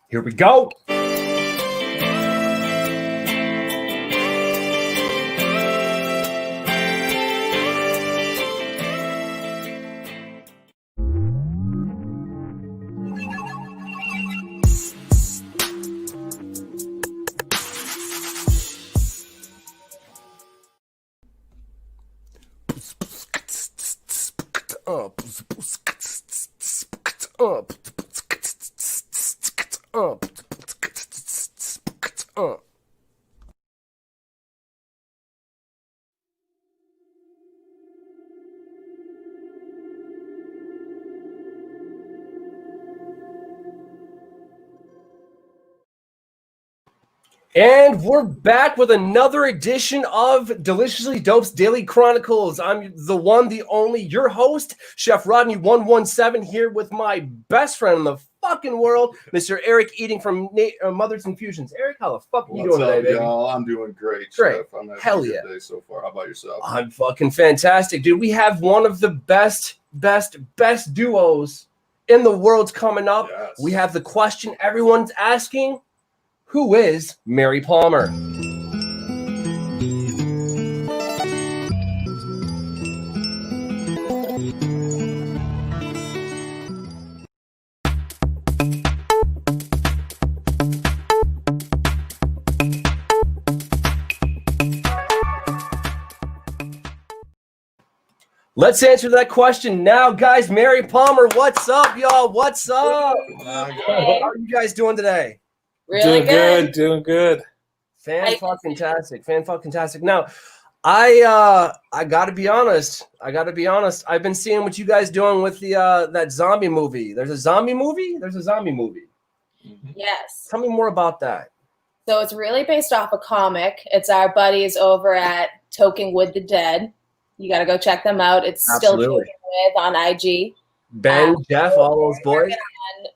Here we go. And we're back with another edition of Deliciously Dope's Daily Chronicles. I'm the one, the only, your host, Chef Rodney 117, here with my best friend in the fucking world, Mr. Eric Eating from Mother's Infusions. Eric, how the fuck are you doing today, baby? Y'all? I'm doing great, Great. Chef. I'm Hell having a yeah. good day so far. How about yourself? I'm fucking fantastic, dude. We have one of the best duos in the world coming up. Yes. We have the question everyone's asking. Who is Mary Palmer? Let's answer that question now, guys. Mary Palmer, what's up, y'all? What's up? Hey. How are you guys doing today? Really Doing good. Fan-fucking-tastic. Now, I gotta be honest. I've been seeing what you guys doing with the that zombie movie. There's a zombie movie. Yes. Tell me more about that. So it's really based off a comic. It's our buddies over at Talking with the Dead. You got to go check them out. It's Absolutely. still Talking with on IG. Ben, Jeff, all those boys.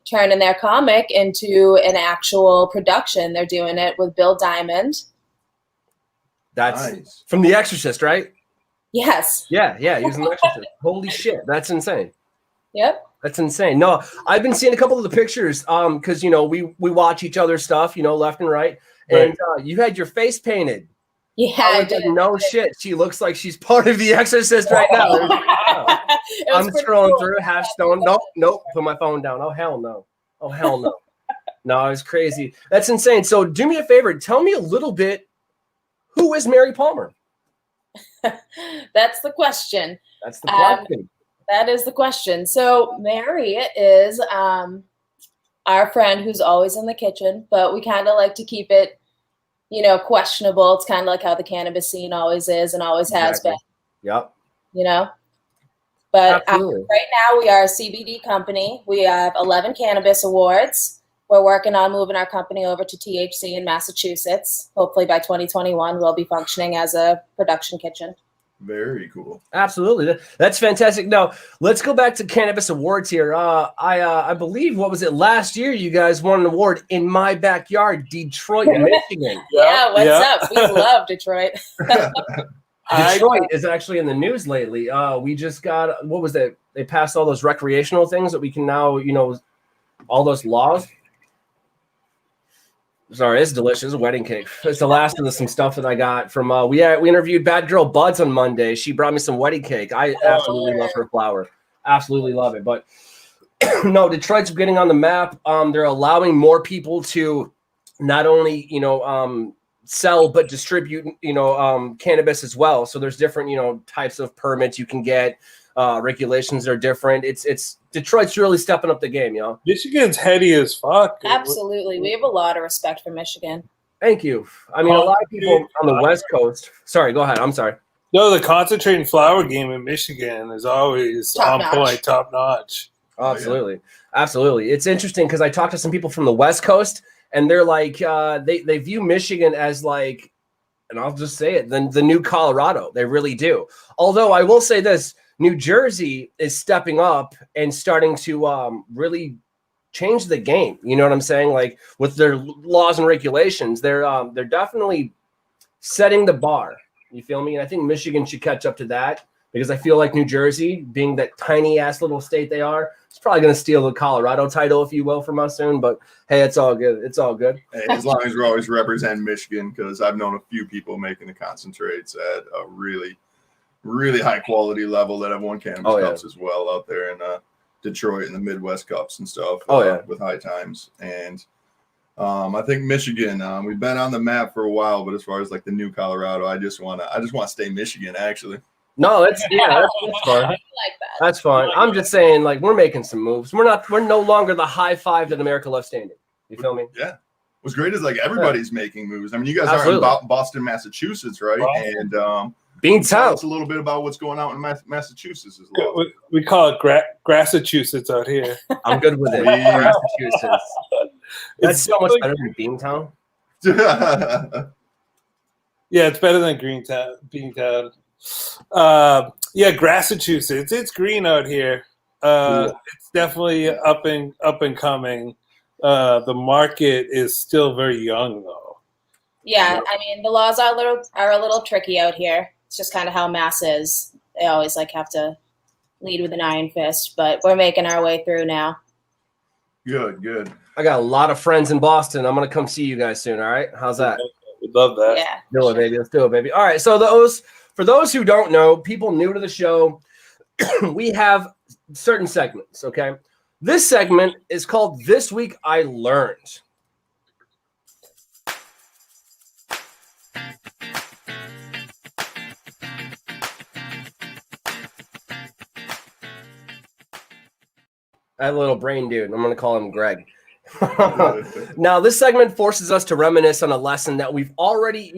Turning their comic into an actual production. They're doing it with Bill Diamond. That's Nice. from The Exorcist, right? Yes. Yeah. He was in The Exorcist. Holy shit, that's insane. Yep. That's insane. No, I've been seeing a couple of the pictures because we watch each other's stuff, left and right. And you had your face painted. Yeah, I did. No shit. She looks like she's part of The Exorcist right now. I'm scrolling through half stone. Nope. Put my phone down. Oh hell no. No, it's crazy. That's insane. So do me a favor. Tell me a little bit. Who is Mary Palmer? That's the question. That's the question. That is the question. So Mary is our friend who's always in the kitchen, but we kind of like to keep it, questionable. It's kind of like how the cannabis scene always is and always has been. Yep. But Absolutely. right now we are a CBD company. We have 11 cannabis awards. We're working on moving our company over to THC in Massachusetts. Hopefully by 2021, we'll be functioning as a production kitchen. Very cool. Absolutely. That's fantastic. Now, let's go back to cannabis awards here. I believe, what was it, last year you guys won an award in my backyard, Detroit, Michigan. Yeah, what's up? We love Detroit. Detroit is actually in the news lately. We just got, what was it? They passed all those recreational things that we can now, all those laws. Sorry, it's delicious. Wedding cake. It's the last of some stuff that I got from. We interviewed Bad Girl Buds on Monday. She brought me some wedding cake. I absolutely love her flower. Absolutely love it. But no, Detroit's getting on the map. They're allowing more people to not only sell but distribute cannabis as well. So there's different types of permits you can get. Regulations are different. It's Detroit's really stepping up the game, y'all. Michigan's heady as fuck. Absolutely. We have a lot of respect for Michigan. Thank you. I mean, a lot of people on the West Coast. Sorry, go ahead. I'm sorry. No, the concentrated flower game in Michigan is always on point, top notch. Absolutely. Absolutely. It's interesting because I talked to some people from the West Coast and they're like, they view Michigan as like, and I'll just say it, the new Colorado. They really do. Although I will say this, New Jersey is stepping up and starting to really change the game. You know what I'm saying? Like with their laws and regulations, they're definitely setting the bar. You feel me? And I think Michigan should catch up to that. because I feel like New Jersey, being that tiny ass little state they are, it's probably going to steal the Colorado title, if you will, from us soon. But hey, it's all good. It's all good. Hey, as long as we're always representing Michigan, because I've known a few people making the concentrates at a really, really high quality level that have won cannabis cups as well out there in Detroit and the Midwest Cups and stuff. With high times. And I think Michigan, we've been on the map for a while, but as far as like the new Colorado, I just want to stay Michigan actually. No, that's fine. I like that. That's fine. I'm just saying, like, we're making some moves. We're no longer the high five that America left standing. You feel me? Yeah. What's great is like everybody's making moves. I mean, you guys are in Boston, Massachusetts, right? And Beantown. tell us a little bit about what's going on in Massachusetts as well. We call it Grassachusetts out here. I'm good with it. Massachusetts. That's so much better than Beantown. Yeah, it's better than Beantown. Grassachusetts. It's green out here. It's definitely up and coming. The market is still very young, though. Yeah, I mean, the laws are a little tricky out here. It's just kind of how Mass is. They always have to lead with an iron fist, but we're making our way through now. Good. I got a lot of friends in Boston. I'm gonna come see you guys soon. All right, how's that? We'd love that. Yeah, do it, baby. Let's do it, baby. All right. So for those who don't know, people new to the show, we have certain segments. Okay, this segment is called "This Week I Learned." I have a little brain dude. I'm going to call him Greg. Now, this segment forces us to reminisce on a lesson that we've already,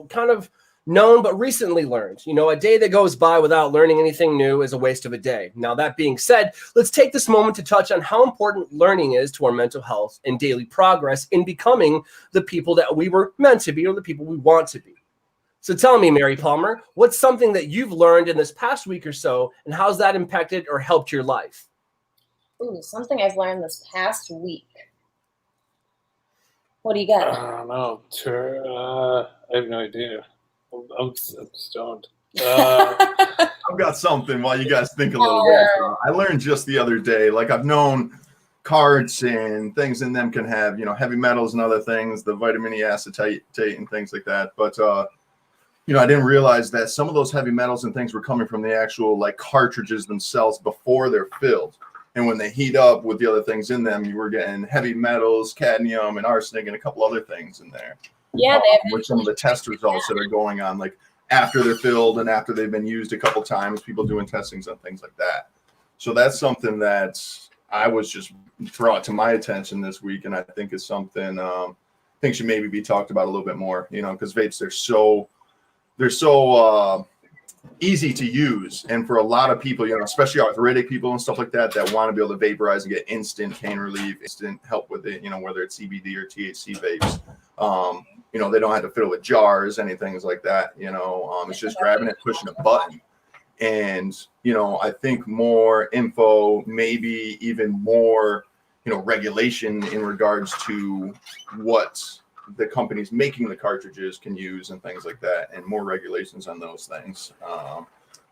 kind of known, but recently learned. A day that goes by without learning anything new is a waste of a day. Now, that being said, let's take this moment to touch on how important learning is to our mental health and daily progress in becoming the people that we were meant to be or the people we want to be. So tell me, Mary Palmer, what's something that you've learned in this past week or so, and how's that impacted or helped your life? Ooh, something I've learned this past week. What do you got? I don't know. I have no idea. I'm stoned. I've got something while you guys think a little bit. I learned just the other day, like I've known cards and things in them can have, heavy metals and other things, the vitamin E acetate and things like that. But, I didn't realize that some of those heavy metals and things were coming from the actual cartridges themselves before they're filled. And when they heat up with the other things in them, you were getting heavy metals, cadmium, and arsenic, and a couple other things in there. Yeah, with some of the test results that are going on, after they're filled and after they've been used a couple times, people doing testings on things like that. So that's something that I was just brought to my attention this week, and I think is something I think should maybe be talked about a little bit more. Because vapes they're so easy to use, and for a lot of people, especially arthritic people and stuff like that want to be able to vaporize and get instant pain relief, instant help with it, whether it's CBD or THC vapes. They don't have to fill it with jars, anything like that. It's just grabbing it, pushing a button. And I think more info, maybe even more regulation in regards to what the companies making the cartridges can use and things like that, and more regulations on those things.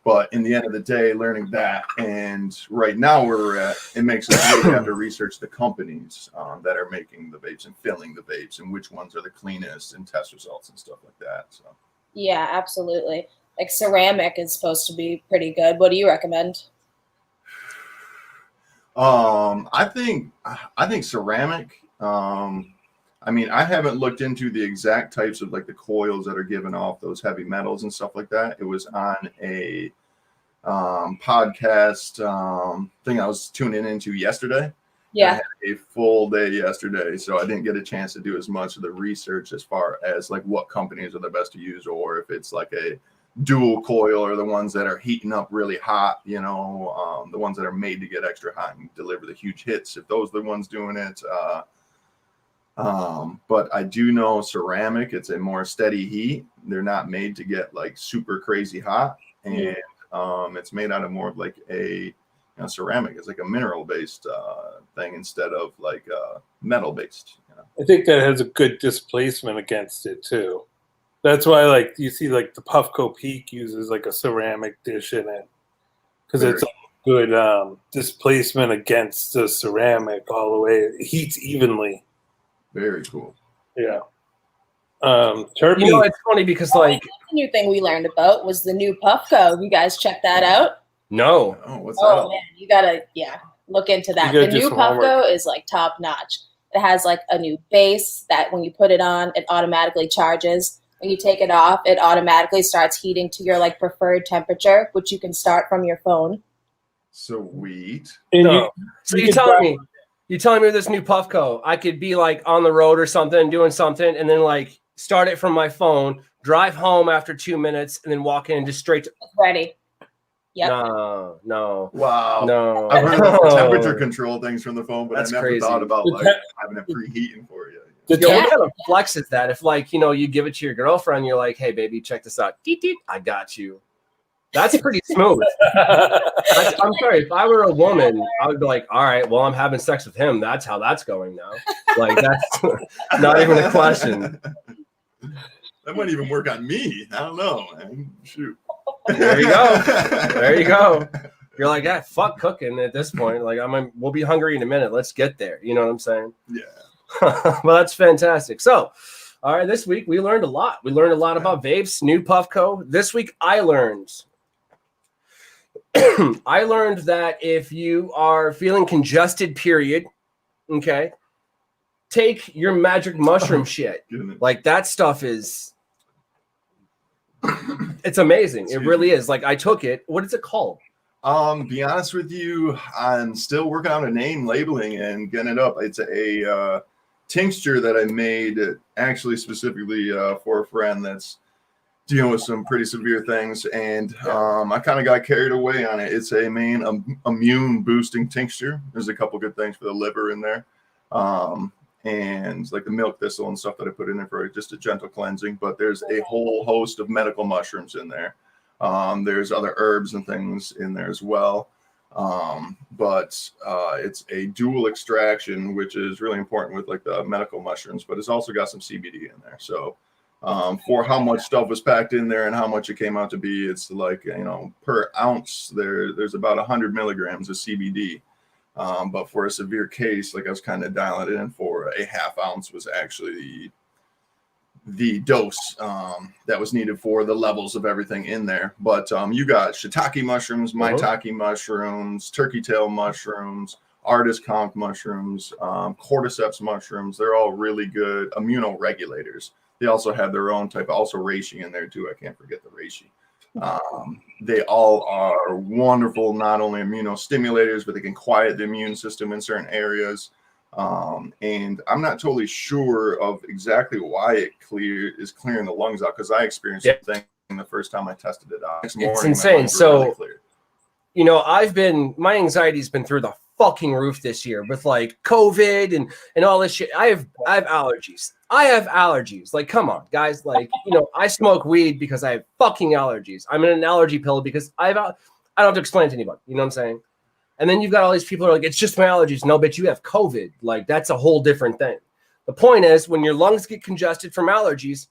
But in the end of the day, learning that, and right now where we're at, it makes us really have to research the companies that are making the vapes and filling the vapes, and which ones are the cleanest, and test results and stuff like that. So yeah, absolutely. Ceramic is supposed to be pretty good. What do you recommend? I think ceramic. I haven't looked into the exact types of the coils that are giving off those heavy metals and stuff like that. It was on a podcast thing I was tuning into yesterday. Yeah. I had a full day yesterday, so I didn't get a chance to do as much of the research as far as what companies are the best to use, or if it's a dual coil or the ones that are heating up really hot, the ones that are made to get extra hot and deliver the huge hits, if those are the ones doing it. But I do know ceramic, it's a more steady heat. They're not made to get super crazy hot, and it's made out of more of a ceramic is a mineral based thing instead of metal based. I think that has a good displacement against it too. That's why, like, you see, like, the Puffco Peak uses, like, a ceramic dish in it. Because it's a good displacement against the ceramic all the way. It heats evenly. Very cool. Yeah. Turkey. You know, it's funny because, like, the new thing we learned about was the new Puffco. You guys check that out? no. Oh, what's Oh that? man, you gotta look into that. The new Puffco is like top notch. It has like a new base that when you put it on, it automatically charges. When you take it off, it automatically starts heating to your like preferred temperature, which you can start from your phone. Sweet. No. So you're telling me with this new Puffco, I could be like on the road or something, doing something, and then like start it from my phone, drive home after 2 minutes, and then walk in just straight to ready. Yep. No. Wow. No. I've heard of the temperature control things from the phone, but That's I never crazy. thought about like having it preheating for you. What kind of flex is that? If like, you know, you give it to your girlfriend, you're like, hey baby, check this out. Deet, deet, I got you. That's pretty smooth. I'm sorry. If I were a woman, I would be like, all right, well, I'm having sex with him. That's how that's going now. Like, that's not even a question. That might even work on me. I don't know, man. Shoot. There you go. There you go. You're like, yeah, fuck cooking at this point. Like, we'll be hungry in a minute. Let's get there. You know what I'm saying? Yeah. Well, that's fantastic. So, all right, this week we learned a lot. We learned a lot about vapes, new Puffco. This week I learned that if you are feeling congested, period, okay, take your magic mushroom shit. Like that stuff is, it's amazing. It really is. Like I took it. What is it called? Be honest with you, I'm still working on a name, labeling, and getting it up. It's a tincture that I made actually specifically for a friend that's dealing with some pretty severe things, and I kind of got carried away on it. It's a main immune boosting tincture. There's a couple good things for the liver in there, and like the milk thistle and stuff that I put in there for just a gentle cleansing. But there's a whole host of medical mushrooms in there. There's other herbs and things in there as well. But it's a dual extraction, which is really important with like the medical mushrooms, but it's also got some CBD in there. So for how much stuff was packed in there and how much it came out to be, it's like, you know, per ounce there's about 100 milligrams of CBD. But for a severe case, like I was kind of dialing it in for a half ounce was actually the dose that was needed for the levels of everything in there. But you got shiitake mushrooms, maitake mushrooms, turkey tail mushrooms, artist conch mushrooms, cordyceps mushrooms. They're all really good immunoregulators. They also have their own type of also reishi in there too. I can't forget the reishi. They all are wonderful, not only immunostimulators, but they can quiet the immune system in certain areas. And I'm not totally sure of exactly why it is clearing the lungs out, because I experienced something the first time I tested it out. It's insane. So, you know, my anxiety's been through the fucking roof this year with like COVID and all this shit. I have allergies. Like, come on, guys. Like, you know, I smoke weed because I have fucking allergies. I'm in an allergy pill because I don't have to explain it to anybody. You know what I'm saying? And then you've got all these people who are like, it's just my allergies. No, but you have COVID. Like, that's a whole different thing. The point is, when your lungs get congested from allergies,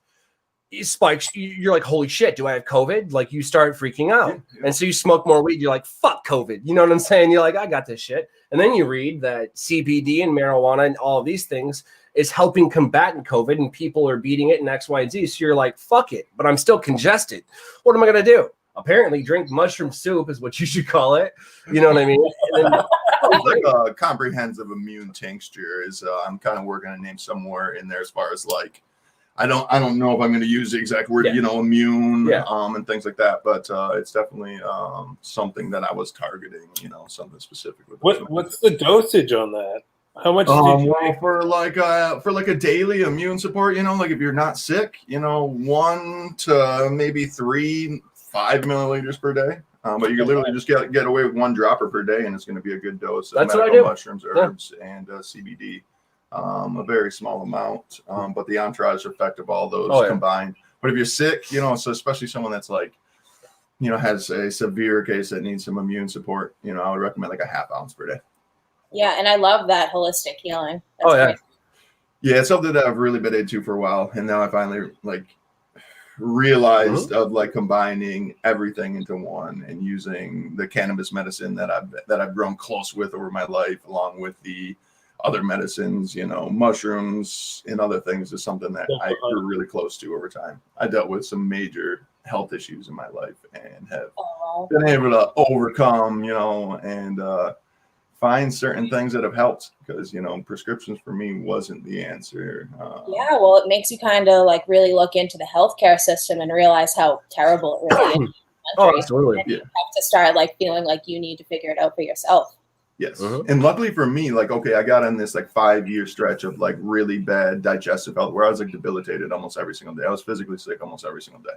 it spikes. You're like, holy shit, do I have COVID? Like, you start freaking out. Yeah. And so you smoke more weed. You're like, fuck COVID. You know what I'm saying? You're like, I got this shit. And then you read that CBD and marijuana and all of these things is helping combat COVID, and people are beating it in X, Y, and Z. So you're like, fuck it. But I'm still congested. What am I going to do? Apparently, drink mushroom soup is what you should call it. You know what I mean? Like a comprehensive immune tincture is I'm kind of working on a name somewhere in there as far as like, I don't know if I'm going to use the exact word, you know, immune and things like that, but it's definitely something that I was targeting, you know, something specific. What's the dosage on that? How much did you well, for like a daily immune support, you know, like if you're not sick, you know, 1 to maybe 5 milliliters per day. But you can literally just get away with 1 dropper per day, and it's going to be a good dose of medical mushrooms, herbs, and CBD. A very small amount, but the entourage effect of all those combined. But if you're sick, you know, so especially someone that's like, you know, has a severe case that needs some immune support, you know, I would recommend like a half ounce per day. Yeah, and I love that holistic healing. That's great. Yeah, it's something that I've really been into for a while, and now I finally like realized of like combining everything into one and using the cannabis medicine that I've grown close with over my life, along with the other medicines, you know, mushrooms and other things, is something that I grew really close to over time. I dealt with some major health issues in my life and have been able to overcome, you know, and find certain things that have helped, because, you know, prescriptions for me wasn't the answer. Yeah, well, it makes you kind of like really look into the healthcare system and realize how terrible it really is. Oh, absolutely. And you have to start like feeling like you need to figure it out for yourself. Yes. And luckily for me, like, okay, I got on this like 5-year stretch of like really bad digestive health where I was like debilitated almost every single day. I was physically sick almost every single day.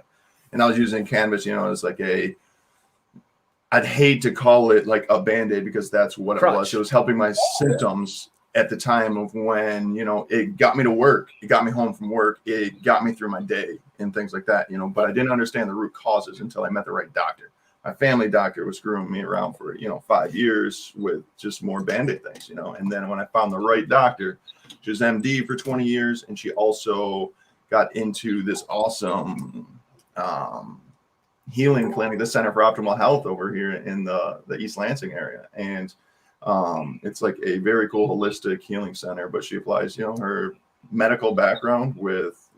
And I was using cannabis, you know, as like I'd hate to call it like a Band-Aid, because that's what it was. It was helping my symptoms at the time of when, you know, it got me to work. It got me home from work. It got me through my day and things like that, you know, but I didn't understand the root causes until I met the right doctor. My family doctor was screwing me around for, you know, 5 years with just more Band-Aid things, you know. And then when I found the right doctor, she was MD for 20 years. And she also got into this awesome healing clinic, the Center for Optimal Health over here in the East Lansing area. And it's like a very cool holistic healing center, but she applies, you know, her medical background with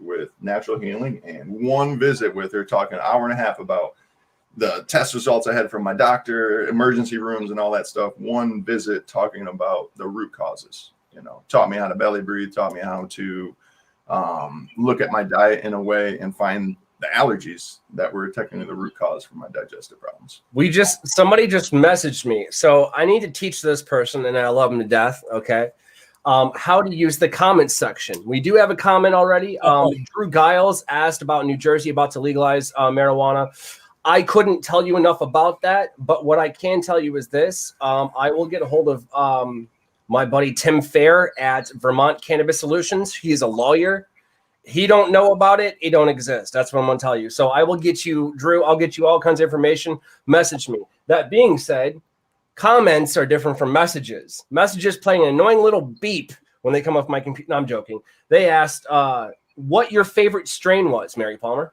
natural healing. And one visit with her, talking an hour and a half about the test results I had from my doctor, emergency rooms and all that stuff. One visit talking about the root causes, you know, taught me how to belly breathe, taught me how to look at my diet in a way and find the allergies that were technically the root cause for my digestive problems. Somebody just messaged me. So I need to teach this person, and I love him to death. Okay. How to use the comment section. We do have a comment already. Drew Giles asked about New Jersey about to legalize marijuana. I couldn't tell you enough about that, but what I can tell you is this. I will get a hold of my buddy Tim Fair at Vermont Cannabis Solutions. He's a lawyer. He don't know about it. It don't exist. That's what I'm going to tell you. So I will get you, Drew, I'll get you all kinds of information. Message me. That being said, comments are different from messages. Messages playing an annoying little beep when they come off my computer. No, I'm joking. They asked what your favorite strain was, Mary Palmer.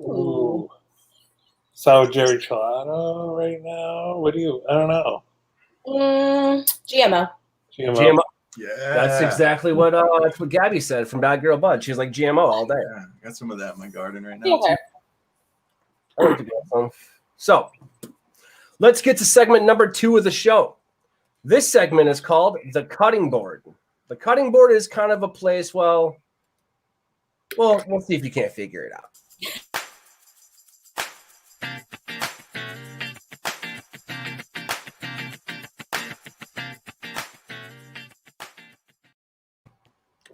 Ooh. Sour Jerry Chilano right now. I don't know. GMO. GMO. Yeah, that's exactly what Gabby said from Bad Girl Bud. She's like GMO all day. Yeah, got some of that in my garden right now. Yeah. I like to get some. So let's get to segment number 2 of the show. This segment is called The Cutting Board. The cutting board is kind of a place, well, we'll see if you can't figure it out.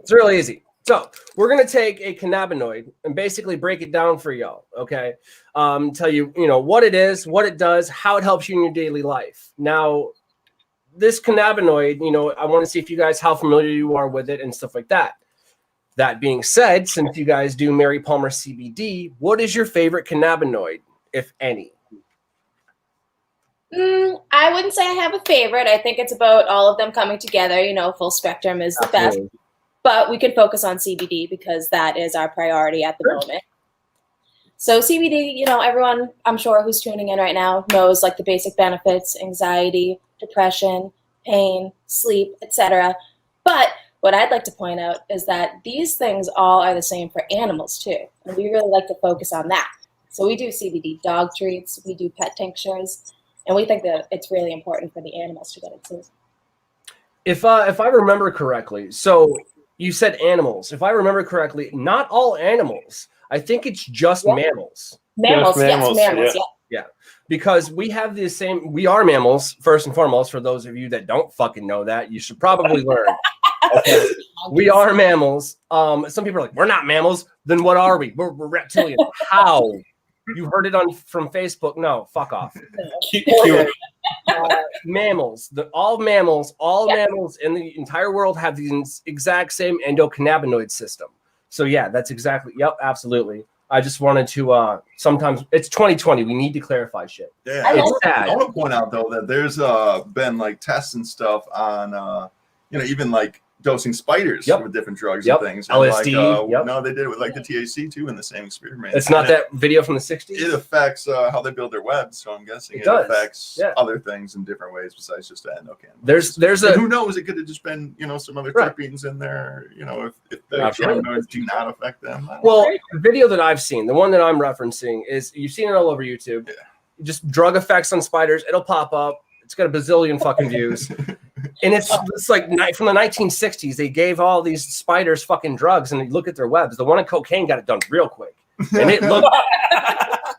It's really easy. So we're going to take a cannabinoid and basically break it down for y'all, okay? Tell you, you know, what it is, what it does, how it helps you in your daily life. Now, this cannabinoid, you know, I want to see if you guys, how familiar you are with it and stuff like that. That being said, since you guys do Mary Palmer CBD, what is your favorite cannabinoid, if any? I wouldn't say I have a favorite. I think it's about all of them coming together. You know, full spectrum is the best. But we can focus on CBD because that is our priority at the moment. So CBD, you know, everyone, I'm sure, who's tuning in right now knows like the basic benefits: anxiety, depression, pain, sleep, etc. But what I'd like to point out is that these things all are the same for animals too. And we really like to focus on that. So we do CBD dog treats, we do pet tinctures, and we think that it's really important for the animals to get it too. If I remember correctly, so you said animals. If I remember correctly, not all animals. I think it's just mammals. Mammals, yes, yeah. Because we have the same, we are mammals, first and foremost. For those of you that don't fucking know that, you should probably learn. Okay. We are mammals. Some people are like, we're not mammals. Then what are we? We're reptilian. How? You heard it from Facebook? No, fuck off. Mammals. All mammals in the entire world have the exact same endocannabinoid system. So yeah, that's exactly. Yep, absolutely. I just wanted to. Sometimes it's 2020. We need to clarify shit. Yeah, I want to point out though that there's been like tests and stuff on you know, even like dosing spiders Yep. with different drugs Yep. and things. LSD, And yep. No, they did it with like the THC too in the same experiment. It's not And that video from the 60s? it affects how they build their webs, so I'm guessing It it does. affects Yeah. other things in different ways besides just the endocannabinoids. There's And a who knows? It could have just been some other Right. terpenes in there. If the Absolutely. cannabinoids do not affect them. I don't well, know. the video that I've seen, the one that I'm referencing is you've seen it all over YouTube. Yeah. Just drug effects on spiders, it'll pop up. It's got a bazillion fucking views. And it's like from the 1960s, they gave all these spiders fucking drugs, and you look at their webs. The one on cocaine got it done real quick, and it looked.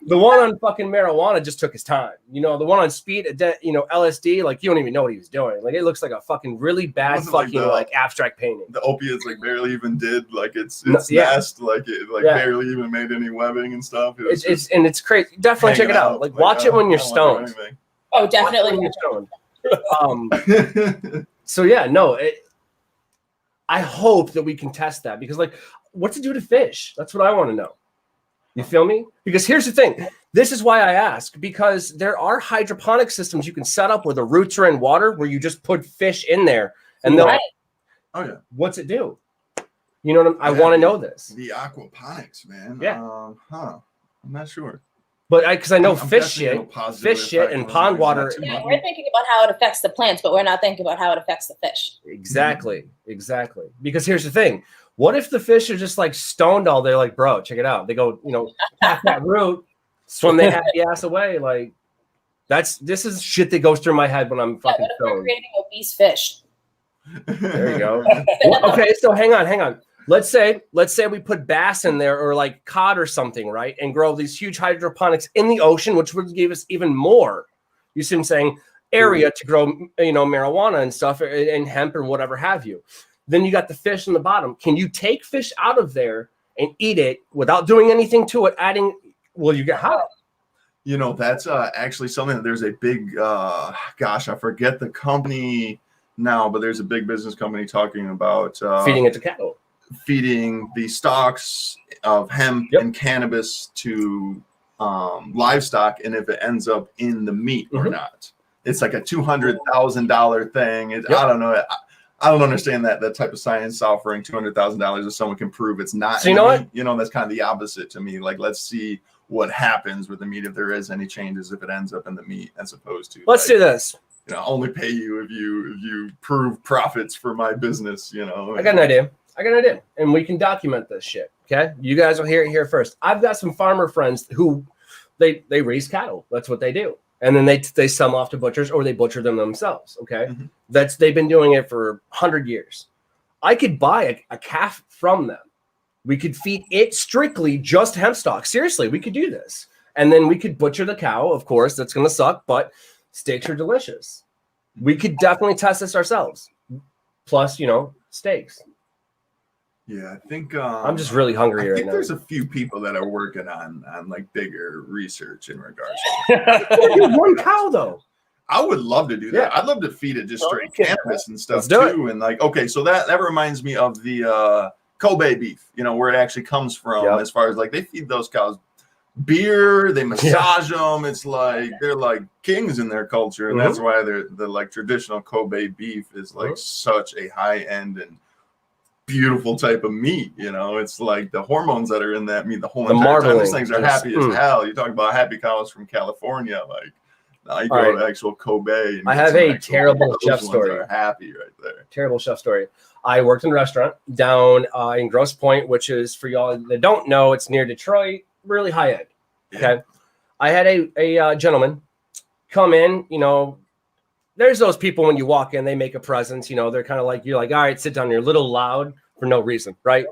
The one on fucking marijuana just took his time. The one on speed, LSD, like you don't even know what he was doing. Like it looks like a fucking really bad Wasn't like fucking the- like abstract painting. The opiates like barely even did like its Yeah. nest, like it Yeah. barely even made any webbing and stuff. It was It's and it's crazy. Definitely check it hanging out. Like watch it when you're stoned. Oh, Watch it definitely. when you're stoned. Anything. So yeah, no. I hope that we can test that because like, what's it do to fish? That's what I want to know. You feel me? Because here's the thing. This is why I ask, because there are hydroponic systems you can set up where the roots are in water, where you just put fish in there, and they'll. Right. Oh yeah, What's it do? You know what I want to know this. the aquaponics, man. Yeah. I'm not sure. But because I know I'm fish guessing shit, it'll positively fish shit, affect and them, pond but it's not water. too Yeah, much. we're thinking about how it affects the plants, but we're not thinking about how it affects the fish. Exactly. Because here's the thing: what if the fish are just like stoned all day? Like, bro, check it out. They go, pack that root, swim their happy ass away. Like, this is shit that goes through my head when I'm Yeah, fucking what if we're stoned. creating obese fish? There you go. Okay, so hang on. Let's say we put bass in there or like cod or something, right? And grow these huge hydroponics in the ocean, which would give us even more, you see what I'm saying, area to grow, marijuana and stuff and hemp or whatever have you. Then you got the fish in the bottom. Can you take fish out of there and eat it without doing anything to it? You get high. That's actually something that there's a big, I forget the company now, but there's a big business company talking about Feeding it to cattle. feeding the stalks of hemp Yep. and cannabis to livestock, and if it ends up in the meat or Mhm. not. It's like a $200,000 thing. Yep. I don't know. I don't understand that type of science offering $200,000 if someone can prove it's not. So in you know the meat. That's kind of the opposite to me. Like, let's see what happens with the meat if there is any changes if it ends up in the meat, as opposed to Let's do this. only pay you if you prove profits for my business. I got an idea. And we can document this shit. Okay. You guys will hear it here first. I've got some farmer friends who they raise cattle. That's what they do. And then they sell them off to butchers or they butcher them themselves. Okay. Mhm. They've been doing it for 100 years. I could buy a calf from them. We could feed it strictly just hemp stock. Seriously, we could do this. And then we could butcher the cow. Of course, that's going to suck, but steaks are delicious. We could definitely test this ourselves. Plus, steaks. Yeah, I think I'm just really hungry I right think now. there's a few people that are working on like bigger research in regards. One cow though. I would love to do that. Yeah. I'd love to feed it just straight Okay. cannabis and stuff Let's do it. too. And like, okay, so that reminds me of the Kobe beef. Where it actually comes from. Yep. As far as like they feed those cows beer, they massage them. It's like they're like kings in their culture, and that's why the like traditional Kobe beef is like such a high end and beautiful type of meat. It's like the hormones that are in that meat the whole entire time. marbling. These things are happy as hell. You talk about happy cows from California, like now you go to actual Kobe. And I get have some a actual- terrible those chef ones story. Are happy right there. Terrible chef story. I worked in a restaurant down in Grosse Pointe, which is, for y'all that don't know, it's near Detroit, really high end. Okay. I had a gentleman come in, there's those people when you walk in, they make a presence, they're kind of like, you're like, all right, sit down. You're a little loud for no reason, right?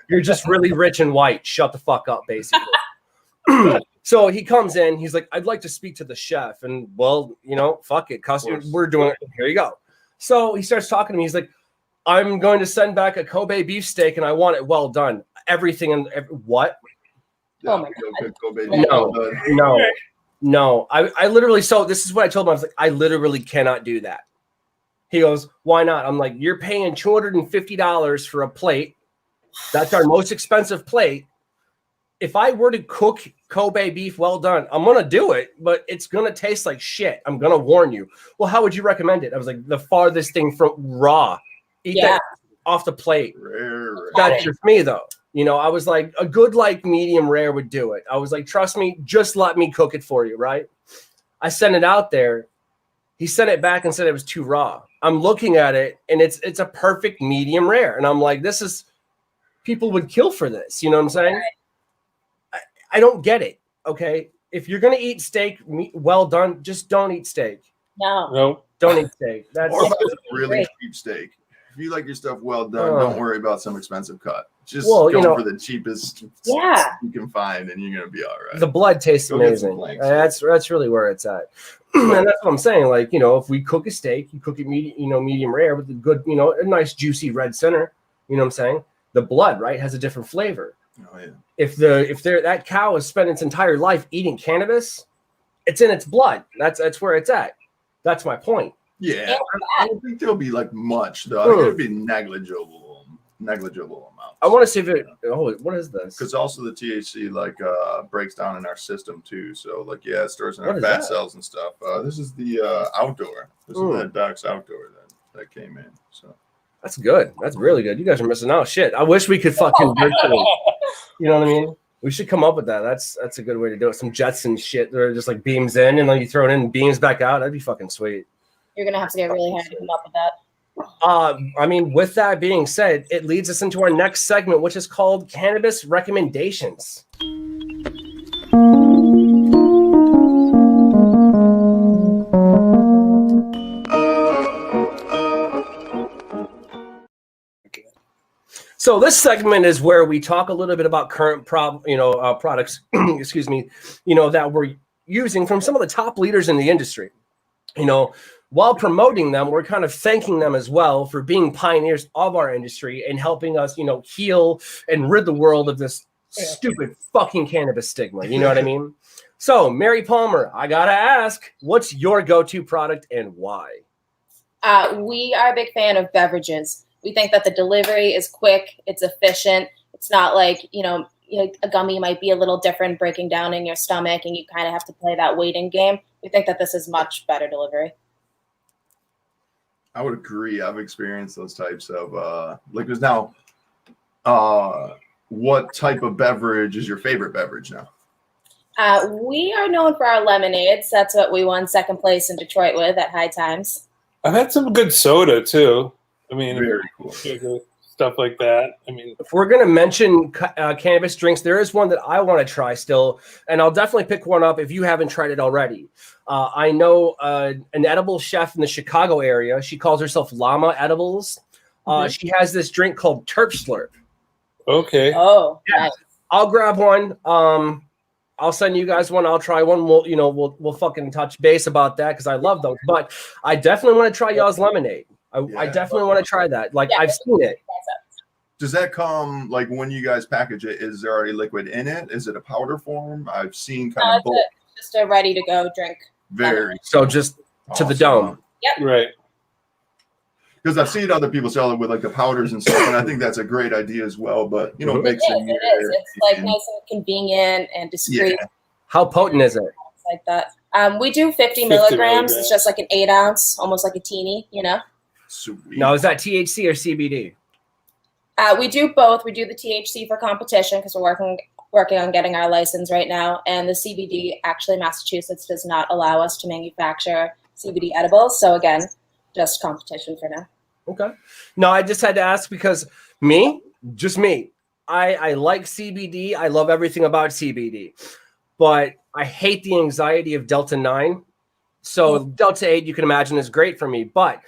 You're just really rich and white. Shut the fuck up, basically. So he comes in, he's like, I'd like to speak to the chef. And well, fuck it. We're doing it. Here you go. So he starts talking to me. He's like, I'm going to send back a Kobe beef steak and I want it well done. Everything in what? Oh my God. Kobe No. I literally, so this is what I told him. I was like, I literally cannot do that. He goes, why not? I'm like, you're paying $250 for a plate. That's our most expensive plate. If I were to cook Kobe beef well done, I'm going to do it, but it's going to taste like shit. I'm going to warn you. Well, how would you recommend it? I was like, the farthest thing from raw. eat that off the plate. Rare. That's just me though. You know, I was like, a good like medium rare would do it. I was like, trust me, just let me cook it for you, right? I sent it out there. He sent it back and said it was too raw. I'm looking at it and it's a perfect medium rare. And I'm like, this is, people would kill for this. You know what I'm saying? I don't get it. Okay. If you're going to eat steak well done, just don't eat steak. No. Don't eat steak. That's or if it's a really cheap steak. If you like your stuff well done, don't worry about some expensive cut. Just go for the cheapest you can find, and you're gonna be all right. The blood tastes amazing. That's really where it's at. And that's what I'm saying. Like, you know, if we cook a steak, you cook it medium rare with a good, you know, a nice juicy red center. You know what I'm saying? The blood, right, has a different flavor. Oh yeah. If that cow has spent its entire life eating cannabis, it's in its blood. That's where it's at. That's my point. Yeah, I don't think there'll be like much though. I think it'll be negligible amount. I want to see if it. Oh, what is this? Because also the THC like breaks down in our system too. So like it stores in our fat cells and stuff. This is the outdoor. This is the Doc's outdoor that came in. So that's good. That's really good. You guys are missing out. Shit, I wish we could fucking virtually. You know what I mean? We should come up with that. That's a good way to do it. Some Jetson shit that are just like beams in and then you throw it in and beams back out. That'd be fucking sweet. You're going to have to get really high to come up with that. I mean, with that being said, it leads us into our next segment, which is called Cannabis Recommendations. So this segment is where we talk a little bit about current products, excuse me, that we're using from some of the top leaders in the industry. You know, while promoting them, we're kind of thanking them as well for being pioneers of our industry and helping us, heal and rid the world of this stupid fucking cannabis stigma. You know what I mean? So, Mary Palmer, I gotta ask, what's your go-to product and why? We are a big fan of beverages. We think that the delivery is quick, it's efficient. It's not like, a gummy might be a little different breaking down in your stomach and you kind of have to play that waiting game. We think that this is much better delivery. I would agree. I've experienced those types of liquids. Now, what type of beverage is your favorite beverage now? We are known for our lemonades. That's what we won second place in Detroit with at High Times. I've had some good soda too. I mean, very cool. Stuff like that. I mean, if we're going to mention cannabis drinks, there is one that I want to try still, and I'll definitely pick one up if you haven't tried it already. I know an edible chef in the Chicago area. She calls herself Llama Edibles. She has this drink called Terp Slurp. Okay. Oh, yeah. Nice. I'll grab one. I'll send you guys one. I'll try one. We'll fucking touch base about that because I love those. But I definitely want to try y'all's lemonade. I definitely want to try that. Like, I've seen it. Does that come, like, when you guys package it, is there already liquid in it? Is it a powder form? I've seen kind of both. Just a ready-to-go drink. Very. So just awesome. To the dome. Yep. Right. Because I've seen other people sell it with, like, the powders and stuff, and I think that's a great idea as well. But, it is. It's, like, nice and convenient and discreet. Yeah. How potent is it? It's like that. We do 50 milligrams. It's just like an 8 ounce, almost like a teeny, Sweet. Now, is that THC or CBD? We do both. We do the THC for competition because we're working on getting our license right now. And the CBD, actually, Massachusetts does not allow us to manufacture CBD edibles. So, again, just competition for now. Okay. No, I just had to ask because just me, I like CBD. I love everything about CBD. But I hate the anxiety of Delta 9. So, Delta 8, you can imagine, is great for me. But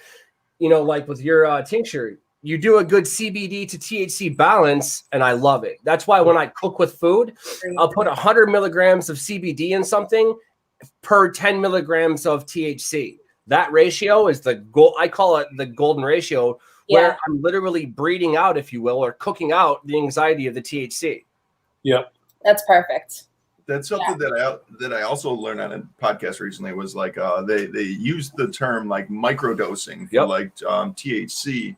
like with your tincture, you do a good CBD to THC balance, and I love it. That's why when I cook with food, I'll put 100 milligrams of CBD in something per 10 milligrams of THC. That ratio is the goal. I call it the golden ratio, where I'm literally breeding out, if you will, or cooking out the anxiety of the THC. Yep. That's perfect. That's something that I also learned on a podcast recently was like they used the term like microdosing for like THC,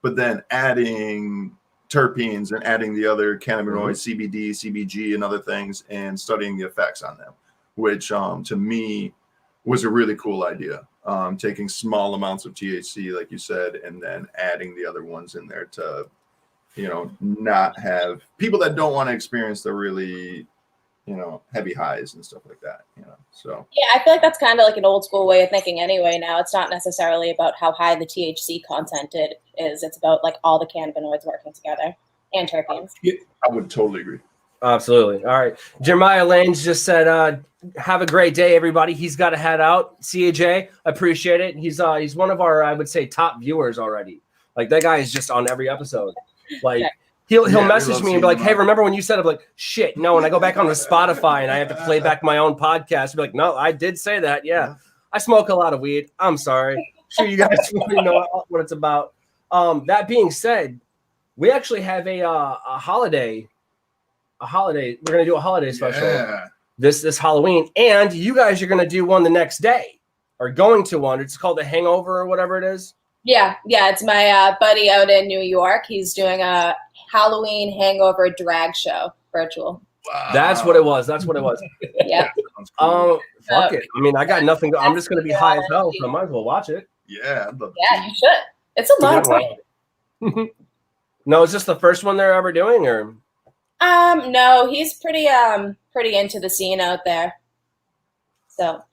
but then adding terpenes and adding the other cannabinoids, CBD, CBG, and other things, and studying the effects on them, which to me was a really cool idea. Taking small amounts of THC, like you said, and then adding the other ones in there to, not have people that don't want to experience the really, heavy highs and stuff like that, so. Yeah, I feel like that's kind of like an old school way of thinking anyway. Now it's not necessarily about how high the THC content is. It's about like all the cannabinoids working together and terpenes. Yeah, I would totally agree. Absolutely. All right. Jeremiah Lanes just said, have a great day, everybody. He's got to head out. CAJ, appreciate it. He's one of our, I would say, top viewers already. Like, that guy is just on every episode. Like, he'll message me and be like, hey, remember when you said, I'm like, shit, no. And I go back onto Spotify and I have to play back my own podcast. Be like, no, I did say that. Yeah. I smoke a lot of weed. I'm sorry. I'm sure you guys really know what it's about. That being said, we actually have a holiday. We're gonna do a holiday special this Halloween, and you guys are gonna do one the next day, or going to one. It's called the Hangover or whatever it is. Yeah. It's my buddy out in New York. He's doing a Halloween hangover drag show, virtual. Wow. That's what it was. Yeah. Cool. Fuck it. I mean, I got nothing. I'm just gonna be high as hell, so I might as well watch it. Yeah. You should. It's a lot of fun. No, is this the first one they're ever doing, or? No, he's pretty into the scene out there. So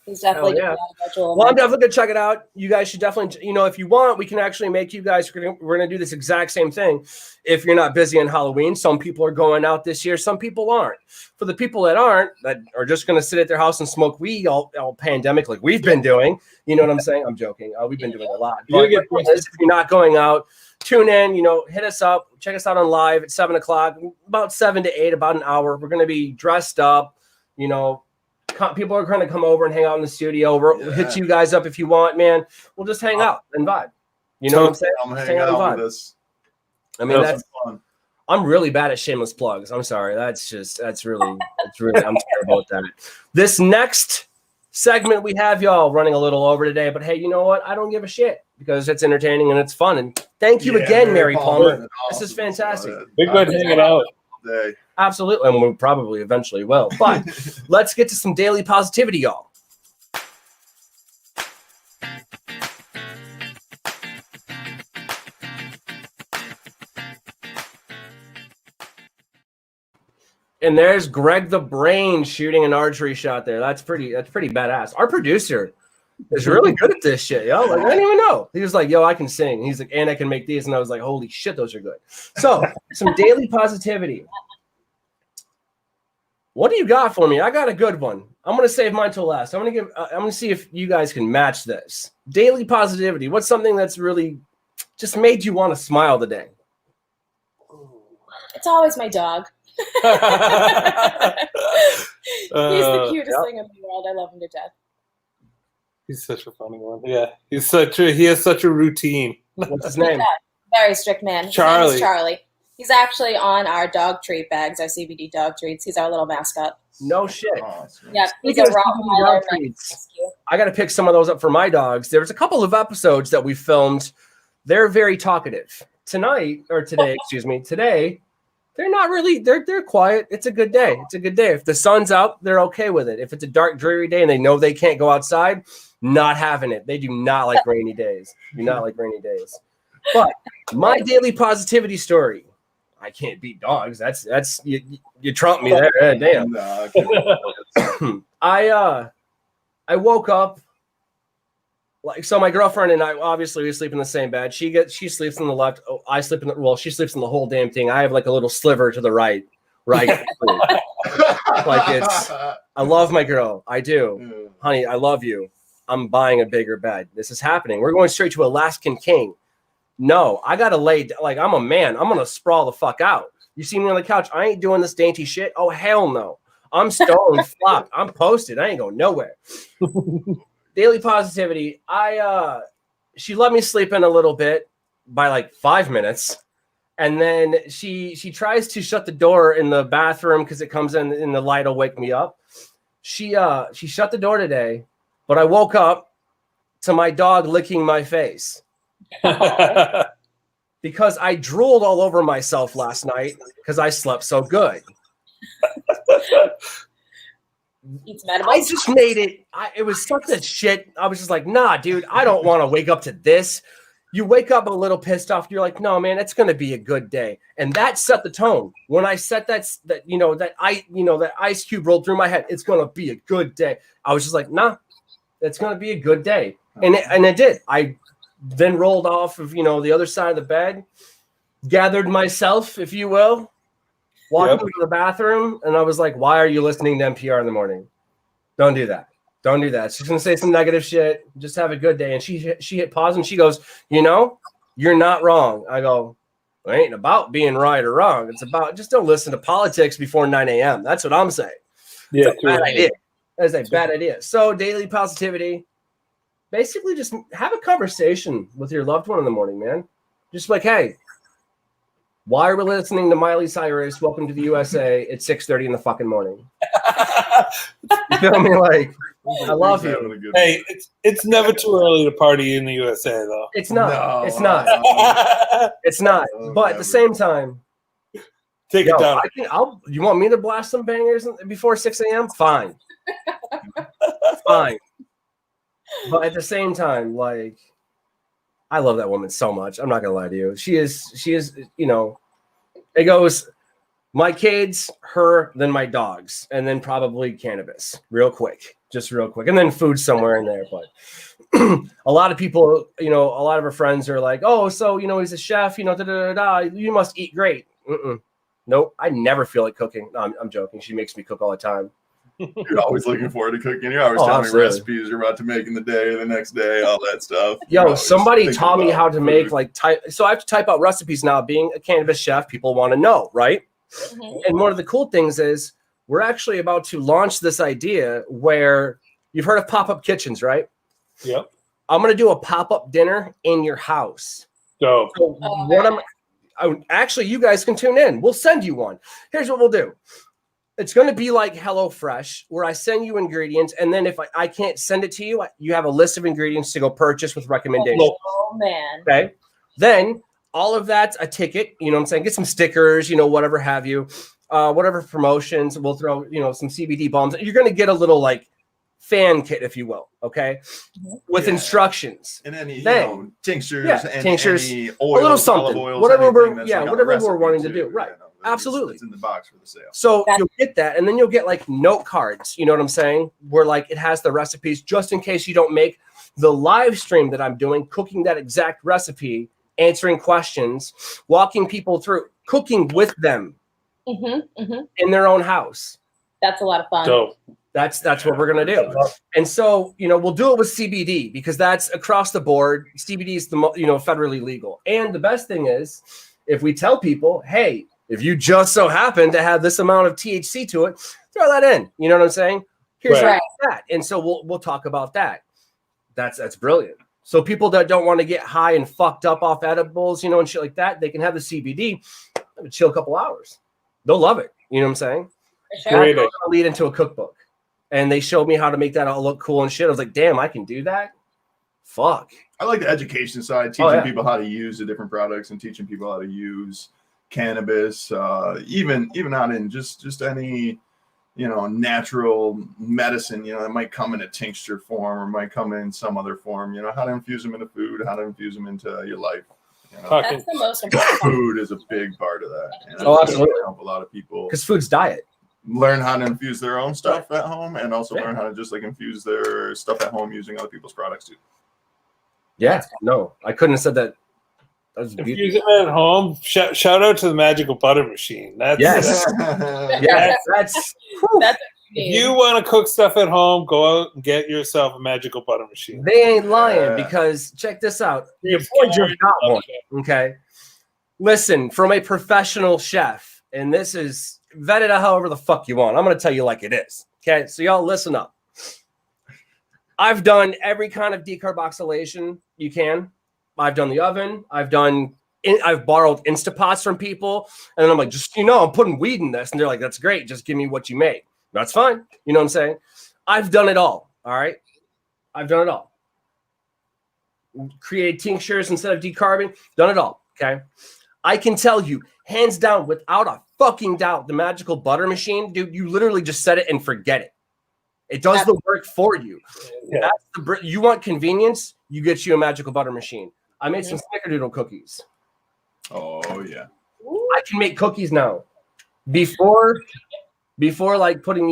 he's definitely doing a lot of virtual. Well, I'm definitely gonna check it out. You guys should definitely, if you want, we can actually make you guys. We're gonna do this exact same thing. If you're not busy on Halloween, some people are going out this year, some people aren't. For the people that aren't, that are just gonna sit at their house and smoke weed all pandemic, like we've been doing. You know what I'm saying? I'm joking. We've been doing a lot. But if you're not going out, tune in, hit us up, check us out on live at 7:00, about 7 to 8, about an hour. We're going to be dressed up, people are going to come over and hang out in the studio. We'll hit you guys up if you want, man. We'll just hang out and vibe. You know what I'm saying? I'm hanging out with us. I mean, that's fun. I'm really bad at shameless plugs. I'm sorry. That's really, I'm terrible at that. This next segment we have y'all running a little over today, but hey, you know what? I don't give a shit because it's entertaining and it's fun. And thank you again, Mary Palmer. Awesome. This is fantastic. We're good hanging out. Absolutely. And we probably eventually will. But let's get to some daily positivity, y'all. And there's Greg the Brain shooting an archery shot there. That's pretty badass. Our producer is really good at this shit, yo. Like, I didn't even know. He was like, yo, I can sing. He's like, and I can make these. And I was like, holy shit, those are good. So some daily positivity. What do you got for me? I got a good one. I'm gonna save mine till last. I'm gonna see if you guys can match this. Daily positivity. What's something that's really just made you want to smile today? It's always my dog. He's the cutest thing in the world. I love him to death. He's such a funny one. Yeah, he has such a routine. What's his name? Very strict man. His Charlie. name is Charlie. He's actually on our dog treat bags, our CBD dog treats. He's our little mascot. No shit. Awesome. Yeah, he's a Rottweiler. I got to pick some of those up for my dogs. There's a couple of episodes that we filmed. They're very talkative. Today, they're not really, they're quiet. It's a good day. If the sun's out, they're okay with it. If it's a dark, dreary day and they know they can't go outside, not having it. They do not like rainy days. But my daily positivity story. I can't beat dogs. That's you trump me there. Damn. I woke up so my girlfriend and I, obviously we sleep in the same bed. She sleeps on the left. Oh, I sleep in she sleeps in the whole damn thing. I have like a little sliver to the right. Like I love my girl. I do. Honey, I love you. I'm buying a bigger bed. This is happening. We're going straight to Alaskan King. No, I got to like I'm a man. I'm going to sprawl the fuck out. You see me on the couch. I ain't doing this dainty shit. Oh, hell no. I'm stoned, flopped. I'm posted. I ain't going nowhere. Daily positivity. She let me sleep in a little bit by like 5 minutes. And then she tries to shut the door in the bathroom because it comes in and the light will wake me up. She shut the door today, but I woke up to my dog licking my face. Because I drooled all over myself last night because I slept so good. Eats I edibles. just made it. It was such a shit. I was just like, nah, dude, I don't want to wake up to this. You wake up a little pissed off. You're like, no, man, it's going to be a good day. And that set the tone. When I set that ice cube rolled through my head, it's going to be a good day. I was just like, nah, it's going to be a good day. And it did. I then rolled off of, the other side of the bed, gathered myself, if you will, walked into the bathroom, and I was like, why are you listening to NPR in the morning? Don't do that. Don't do that. She's going to say some negative shit. Just have a good day. And she hit pause and she goes, you're not wrong. I go, it ain't about being right or wrong. It's about just don't listen to politics before 9 a.m. That's what I'm saying. Yeah, it's a bad idea. That's a bad idea. So daily positivity, basically just have a conversation with your loved one in the morning, man. Just like, hey, why are we listening to Miley Cyrus, Welcome to the USA at 6:30 in the fucking morning? You feel me? Like, I love you. Hey, it's never too early to party in the USA, though. It's not. No, it's not. It's not. But at the same time, take it down. You want me to blast some bangers before 6 a.m.? Fine. Fine. But at the same time, like, I love that woman so much. I'm not gonna lie to you. She is, it goes my kids, her, then my dogs, and then probably cannabis. Just real quick. And then food somewhere in there. But a lot of people, a lot of her friends are like, oh, so he's a chef, you must eat great. Nope. I never feel like cooking. No, I'm joking. She makes me cook all the time. You're always looking forward to cooking. You're always telling me recipes you're about to make in the day, the next day, all that stuff. Yo, somebody taught me how to make so I have to type out recipes now. Being a cannabis chef, people want to know, right? Mm-hmm. And one of the cool things is we're actually about to launch this idea where you've heard of pop-up kitchens, right? Yep. I'm going to do a pop-up dinner in your house. So actually, you guys can tune in. We'll send you one. Here's what we'll do. It's going to be like HelloFresh, where I send you ingredients, and then if I can't send it to you, you have a list of ingredients to go purchase with recommendations. Oh, man. Okay. Then all of that's a ticket. You know what I'm saying? Get some stickers, whatever have you. Whatever promotions. We'll throw, some CBD bombs. You're going to get a little, fan kit, if you will, okay? With instructions. And any, tinctures. And tinctures. any oils, a little something. Oils, whatever we're wanting to do. Right. Absolutely. It's in the box for the sale. So you'll get that, and then you'll get note cards, you know what I'm saying? Where it has the recipes just in case you don't make the live stream that I'm doing, cooking that exact recipe, answering questions, walking people through, cooking with them in their own house. That's a lot of fun. So that's what we're gonna do. And so, we'll do it with CBD because that's across the board. CBD is the federally legal. And the best thing is if we tell people, hey, if you just so happen to have this amount of THC to it, throw that in. You know what I'm saying? Here's that. And so we'll talk about that. That's brilliant. So people that don't want to get high and fucked up off edibles, and shit like that, they can have the CBD, chill a couple hours. They'll love it. You know what I'm saying? Great. That's gonna lead into a cookbook. And they showed me how to make that all look cool and shit. I was like, damn, I can do that? Fuck. I like the education side, teaching people how to use the different products and teaching people how to use cannabis, even out in just any natural medicine, it might come in a tincture form or might come in some other form, how to infuse them into food, how to infuse them into your life. That's the most important. Food is a big part of that. Absolutely. Help a lot of people because food's diet. Learn how to infuse their own stuff at home and also learn how to just infuse their stuff at home using other people's products too. Yeah, no, I couldn't have said that. Infuse it at home. Shout out to the magical butter machine. That's that's if you want to cook stuff at home, go out and get yourself a magical butter machine. They ain't lying because check this out. Your boy just got one. Okay. Listen, from a professional chef, and this is vetted out however the fuck you want. I'm going to tell you like it is. Okay. So y'all listen up. I've done every kind of decarboxylation you can. I've done the oven. I've borrowed Instapots from people. And then I'm like, just, I'm putting weed in this. And they're like, that's great. Just give me what you made. That's fine. You know what I'm saying? I've done it all. All right. I've done it all. Created tinctures instead of decarbing. Done it all. Okay. I can tell you, hands down, without a fucking doubt, the magical butter machine, dude, you literally just set it and forget it. It does the work for you. Yeah. That's you want convenience, you get you a magical butter machine. I made some snickerdoodle cookies. Oh yeah. I can make cookies now. Before like putting,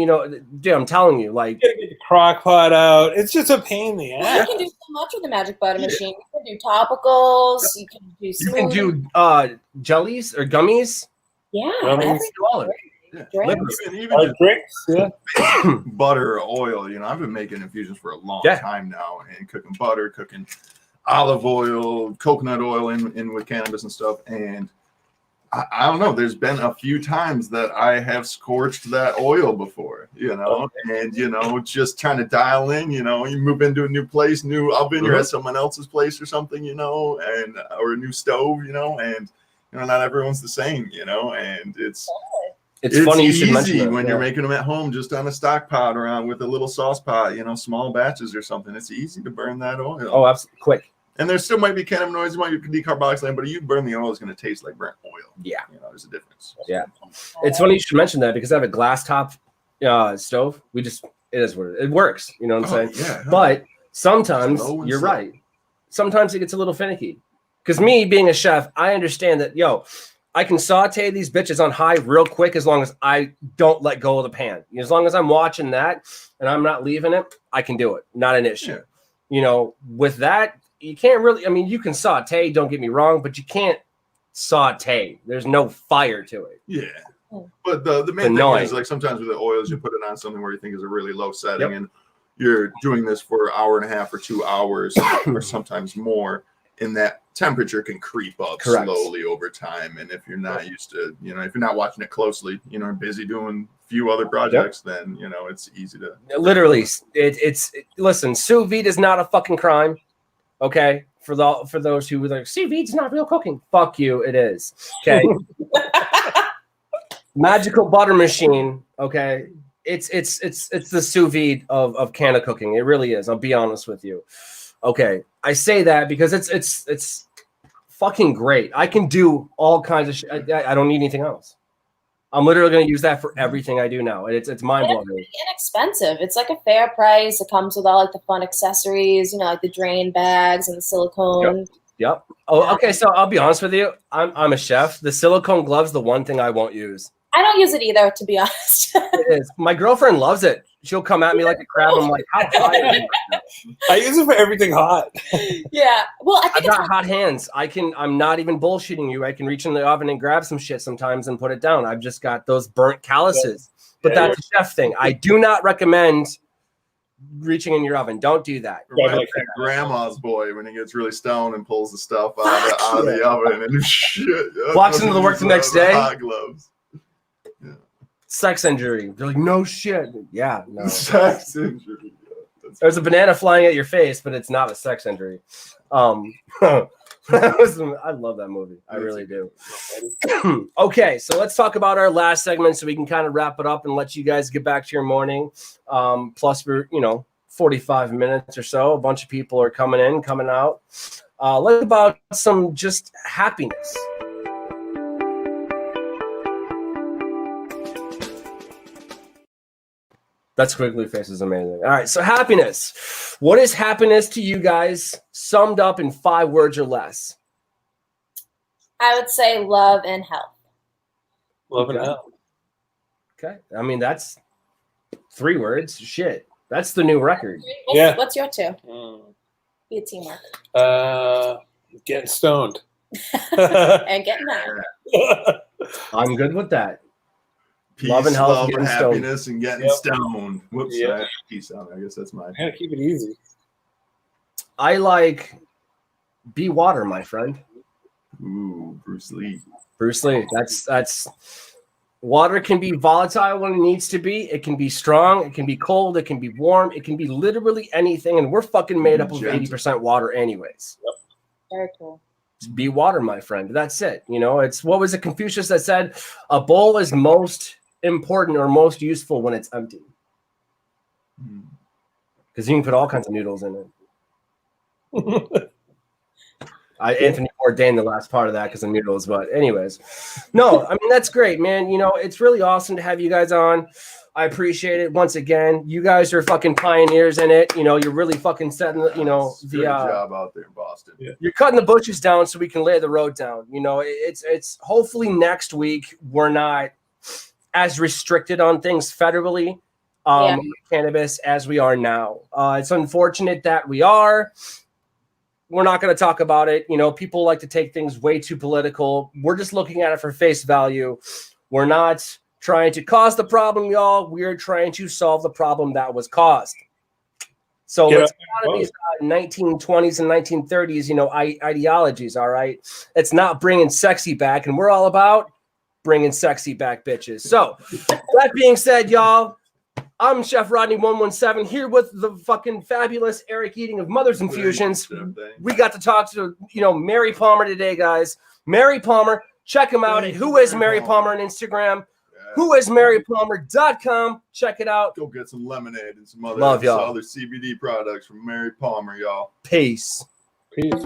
dude, I'm telling you, like, You gotta get the crock pot out. It's just a pain in the You ass. can do so much with the magic butter machine. You can do topicals. You can do you smoothies. can do jellies or gummies. Yeah, Gummies. everything. Do all of it. Drinks. Even just Drinks, yeah. butter or oil. I've been making infusions for a long Yeah. time now, and cooking butter, cooking olive oil, coconut oil in with cannabis and stuff. And I don't know. There's been a few times that I have scorched that oil before, and just trying to dial in. You move into a new place, new oven, you're at someone else's place or something, and or a new stove, and not everyone's the same, and it's funny you should easy mention that. when you're making them at home, just on a stock pot around with a little sauce pot, small batches or something. It's easy to burn that oil. Oh, absolutely, quick. And there still might be cannabinoids, there might be decarboxylate, but you burn the oil, it's going to taste like burnt oil. Yeah. There's a difference. Yeah. It's funny you should mention that because I have a glass top stove. It is what it works. You know what I'm saying? Yeah. But sometimes Slow and you're slow. right. Sometimes it gets a little finicky. Because me being a chef, I understand that, I can saute these bitches on high real quick as long as I don't let go of the pan. As long as I'm watching that and I'm not leaving it, I can do it. Not an issue. With that, you can't really, you can saute, don't get me wrong, but you can't saute. There's no fire to it. Yeah. But the main thing annoying. is, like, sometimes with the oils, you put it on something where you think is a really low setting, and you're doing this for an hour and a half or 2 hours or sometimes more, and that temperature can creep up slowly over time. And if you're not used to, if you're not watching it closely, busy doing a few other projects, then, it's easy to. Literally, listen, sous vide is not a fucking crime. Okay, for those who were like, sous vide is not real cooking. Fuck you, it is. Okay. Magical butter machine. Okay, it's the sous vide of can of cooking. It really is. I'll be honest with you. Okay, I say that because it's fucking great. I can do all kinds of shit. I don't need anything else. I'm literally going to use that for everything I do now. And it's mind blowing. It's inexpensive. It's like a fair price. It comes with all like the fun accessories, like the drain bags and the silicone. Yep. Oh, okay. So I'll be honest with you. I'm a chef. The silicone glove's the one thing I won't use. I don't use it either, to be honest. It is. My girlfriend loves it. She'll come at me like a crab. I'm like, how hot are you? I use it for everything hot. Yeah. Well, I I've think got hot hands. I'm not even bullshitting you. I can reach in the oven and grab some shit sometimes and put it down. I've just got those burnt calluses. But that's a chef thing. I do not recommend reaching in your oven. Don't do that. Like grandma's boy when he gets really stoned and pulls the stuff out of the oven and shit. Walks into the work the next day. Hot gloves. Sex injury. They're like, no shit. Yeah, no. Sex injury. There's a banana flying at your face, but it's not a sex injury. I love that movie. I really do. Okay, so let's talk about our last segment so we can kind of wrap it up and let you guys get back to your morning. Plus, we're 45 minutes or so. A bunch of people are coming in, coming out. Let's talk about some just happiness. That squiggly face is amazing. All right, so happiness. What is happiness to you guys, summed up in 5 words or less? I would say love and health. Love and health. Okay, that's 3 words. Shit, that's the new record. What's your 2? Mm. Be a teamwork. Getting stoned. And getting high. I'm good with that. Peace, love and health, love, getting happiness, stoned. and getting stoned. Whoops, peace out. I guess that's mine. Gotta keep it easy. I like be water, my friend. Ooh, Bruce Lee. Bruce Lee. That's water can be volatile when it needs to be. It can be strong. It can be cold. It can be warm. It can be literally anything. And we're fucking made up of 80% water anyways. Yep. Very cool. Be water, my friend. That's it. It's what was it Confucius that said a bowl is most important or most useful when it's empty. Because you can put all kinds of noodles in it. Anthony ordained the last part of that because of noodles. But anyways, no, I mean, that's great, man. You know, it's really awesome to have you guys on. I appreciate it. Once again, you guys are fucking pioneers in it. You know, you're really fucking setting, you know, Great job out there in Boston. Yeah. You're cutting the bushes down so we can lay the road down. You know, it's hopefully next week we're not as restricted on things federally with cannabis as we are now. It's unfortunate that we are. We're not going to talk about it. You know, people like to take things way too political. We're just looking at it for face value. We're not trying to cause the problem, y'all. We're trying to solve the problem that was caused. So let's get out of these 1920s and 1930s, you know, ideologies, all right? It's not bringing sexy back, and we're all about bringing sexy back, bitches. So that being said, y'all, I'm Chef Rodney 117 here with the fucking fabulous Eric Eating of Mother's Infusions. We got to talk to, you know, Mary Palmer today, guys. Mary Palmer, check him out at Who Is Mary Palmer on Instagram. WhoIsMaryPalmer.com. Check it out. Go get some lemonade and some other CBD products from Mary Palmer, y'all. Peace. Peace.